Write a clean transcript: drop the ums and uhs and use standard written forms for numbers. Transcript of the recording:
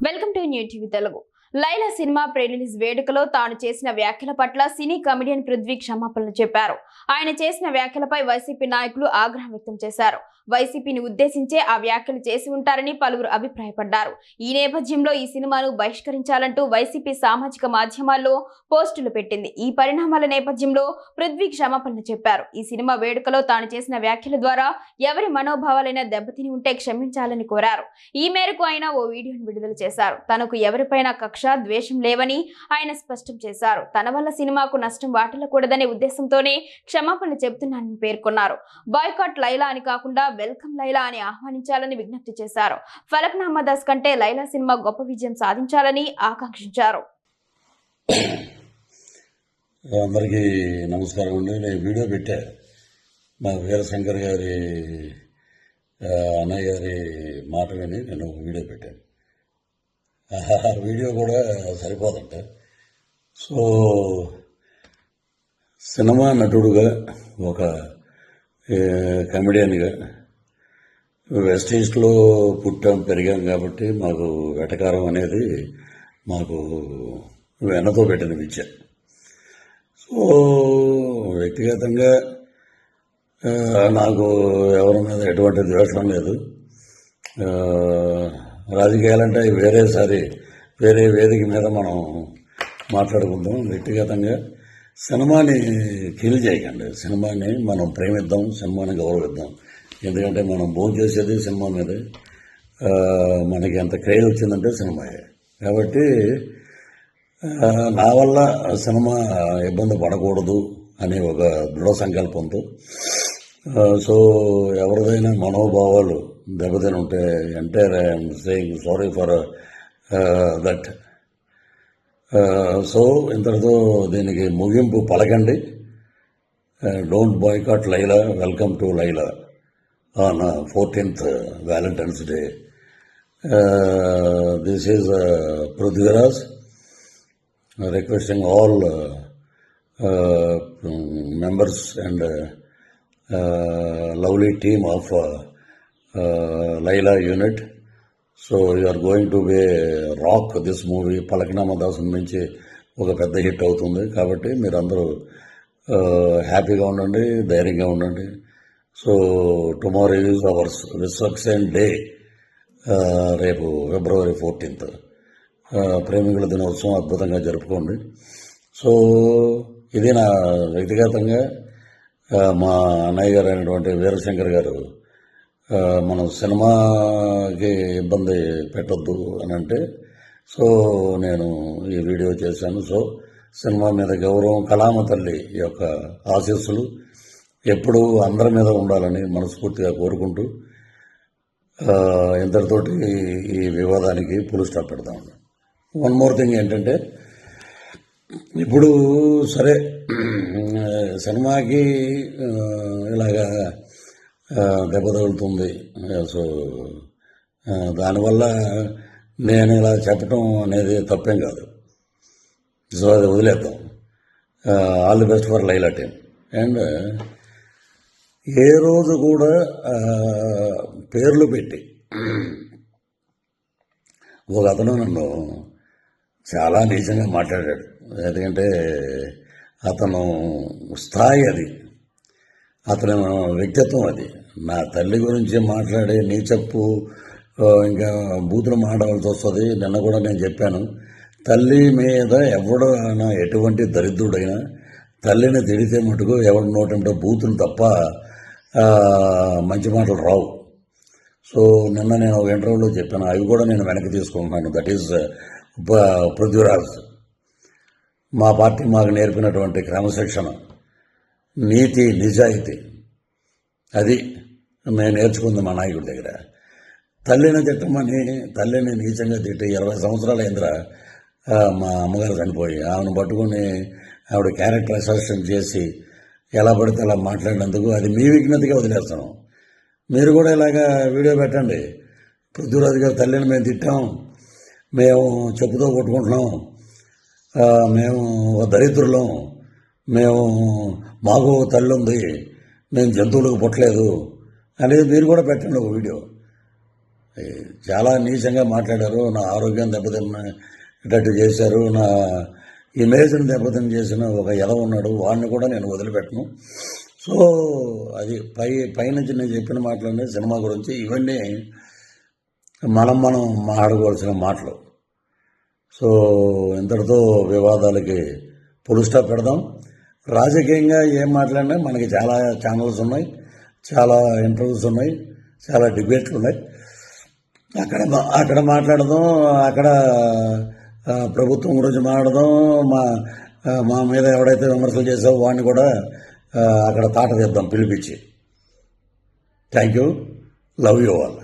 Welcome to new TV Telugu. Laila cinema pre release వేడుకలో తాను చేసిన వ్యాఖ్యల పట్ల సినీ కమెడియన్ పృథ్వీ క్షమాపణలు చెప్పారు. ఆయన చేసిన వ్యాఖ్యలపై వైసీపీ నాయకులు ఆగ్రహం వ్యక్తం చేశారు. వైసీపీని ఉద్దేశించే ఆ వ్యాఖ్యలు చేసి ఉంటారని పలువురు అభిప్రాయపడ్డారు. ఈ నేపథ్యంలో ఈ సినిమాను బహిష్కరించాలంటూ వైసీపీ సామాజిక మాధ్యమాల్లో పోస్టులు పెట్టింది. ఈ పరిణామాల నేపథ్యంలో పృథ్వీ క్షమాపణలు చెప్పారు. ఈ సినిమా వేడుకలో తాను చేసిన వ్యాఖ్యల ద్వారా ఎవరి మనోభావాలైనా దెబ్బతిని ఉంటే క్షమించాలని కోరారు. ఈ మేరకు ఆయన ఓ వీడియోను విడుదల చేశారు. తనకు ఎవరిపైనా కక్ష, ద్వేషం లేవని ఆయన స్పష్టం చేశారు. తన వల్ల సినిమాకు నష్టం వాటిల్లకూడదనే ఉద్దేశంతోనే క్షమాపణలు చెబుతున్నానని పేర్కొన్నారు. బాయ్కాట్ లైలా అని కాకుండా వెల్కమ్ లైలా అని ఆహ్వానించాలని విజ్ఞప్తి చేశారు. ఫలక్నామా దాస్ కంటే లైలా సినిమా గొప్ప విజయం సాధించాలని ఆకాంక్షించారు. అందరికీ నమస్కారం అండి. నేను వీడియో పెట్టా, మా వీరశంకర్ గారి అన్నయ్య గారి మాట విని నేను వీడియో పెట్టాను. ఆ వీడియో కూడా సరిపోదంట. సో సినిమా నటుడుగా, ఒక కమెడియన్గా వెస్ట్ ఈస్ట్లో పుట్టాం పెరిగాం కాబట్టి మాకు వెటకారం అనేది మాకు వెన్నతో పెట్టిన విద్య. సో వ్యక్తిగతంగా నాకు ఎవరి మీద ఎటువంటి ద్వేషం లేదు. రాజకీయాలంటే వేరే వేదిక మీద మనం మాట్లాడుకుందాం. వ్యక్తిగతంగా సినిమాని కిల్ చేయకండి. సినిమాని మనం ప్రేమిద్దాం, సినిమాని గౌరవిద్దాం. ఎందుకంటే మనం భోజనం చేసేది సినిమా మీదే. మనకి ఎంత క్రేజ్ వచ్చిందంటే సినిమాయే. కాబట్టి నా వల్ల సినిమా ఇబ్బంది పడకూడదు అనే ఒక దృఢ సంకల్పంతో, సో ఎవరిదైనా మనోభావాలు దెబ్బతిని ఉంటే entire I'm saying sorry for that. So ఇంతటితో దీనికి ముగింపు పలకండి. Don't boycott Laila, welcome to Laila on 14th Valentine's Day. This is Prithviraj requesting all members and lovely team of Laila unit. So you are going to be rock this movie. Palaknama Das నుంచి ఒక పెద్ద hit అవుతుంది కాబట్టి మీరందరూ హ్యాపీగా ఉండండి, ధైర్యంగా ఉండండి. So tomorrow is ours Vishwaksen day, రేపు February 14th ప్రేమికుల దినోత్సవం అద్భుతంగా జరుపుకోండి. సో ఇది నా వ్యక్తిగతంగా మా అన్నయ్య గారు అయినటువంటి వీరశంకర్ గారు మనం సినిమాకి ఇబ్బంది పెట్టొద్దు అని అంటే, సో నేను ఈ వీడియో చేశాను. సో సినిమా మీద గౌరవం, కళామ తల్లి యొక్క ఆశీస్సులు ఎప్పుడూ అందరి మీద ఉండాలని మనస్ఫూర్తిగా కోరుకుంటూ ఇంతటితోటి ఈ వివాదానికి ఫుల్ స్టాప్ పెడతాం. వన్ మోర్ థింగ్ ఏంటంటే, ఇప్పుడు సరే సినిమాకి ఇలాగా దెబ్బ తగులుతుంది. సో దానివల్ల నేను ఇలా చెప్పటం అనేది తప్పేం కాదు. సో అది వదిలేద్దాం. All the best for Laila team. And ఏ రోజు కూడా పేర్లు పెట్టి ఒక అతను నన్ను చాలా నీచంగా మాట్లాడాడు. ఎందుకంటే అతను స్థాయి అది, అతని వ్యక్తిత్వం అది. నా తల్లి గురించి మాట్లాడే నీచప్పు ఇంకా బూతులు మాట్లాడాల్సి వస్తుంది. నిన్న కూడా నేను చెప్పాను, తల్లి మీద ఎవడైనా ఎటువంటి దరిద్రుడైనా తల్లిని తిడితే మటుకు ఎవరి నోటంటే బూతులు తప్ప మంచి మాటలు రావు. సో నిన్న నేను ఒక ఇంటర్వ్యూలో చెప్పాను, అవి కూడా నేను వెనక్కి తీసుకుంటున్నాను. That is Prithviraj. మా పార్టీ మాకు నేర్పినటువంటి క్రమశిక్షణ, నీతి, నిజాయితీ, అది మేము నేర్చుకుంది మా నాయకుడి దగ్గర. తల్లిని తిట్టమని, తల్లిని నీచంగా తిట్టి 20 సంవత్సరాల అయిందిరా మా అమ్మగారు చనిపోయి. ఆమెను పట్టుకుని ఆవిడ క్యారెక్టర్ అసెసినేట్ చేసి ఎలా పడితే అలా మాట్లాడినందుకు అది మీ విజ్ఞతగా వదిలేస్తాను. మీరు కూడా ఇలాగా వీడియో పెట్టండి. పృథ్వీరాజు గారి తల్లిని మేము తిట్టాం, మేము చెప్పుతో కొట్టుకుంటున్నాం, మేము దరిద్రులం, మాకు తల్లి ఉంది, మేము జంతువులకు పుట్టలేదు అనేది మీరు కూడా పెట్టండి ఒక వీడియో. చాలా నీచంగా మాట్లాడారు, నా ఆరోగ్యం దెబ్బతిన్నట్టు చేశారు, నా ఇమేజ్ని దెబ్బతిని చేసిన ఒక ఎదవ ఉన్నాడు, వాడిని కూడా నేను వదిలిపెట్టను. సో అది పైనుంచి నేను చెప్పిన మాటలన్నీ సినిమా గురించి, ఇవన్నీ మనం మాట్లాడుకోవాల్సిన మాటలు. సో ఇంతటితో వివాదాలకి ఫుల్ స్టాప్ పెడదాం. రాజకీయంగా ఏం మాట్లాడినా మనకి చాలా ఛానల్స్ ఉన్నాయి, చాలా ఇంటర్వ్యూస్ ఉన్నాయి, చాలా డిబేట్లు ఉన్నాయి. అక్కడ మాట్లాడదాం, అక్కడ ప్రభుత్వం గురించి మాట్లాడదాం, మా మీద ఎవడైతే విమర్శలు చేసావో వాడిని కూడా అక్కడ తాట తీద్దాం పిలిపించి. Thank you, love you all.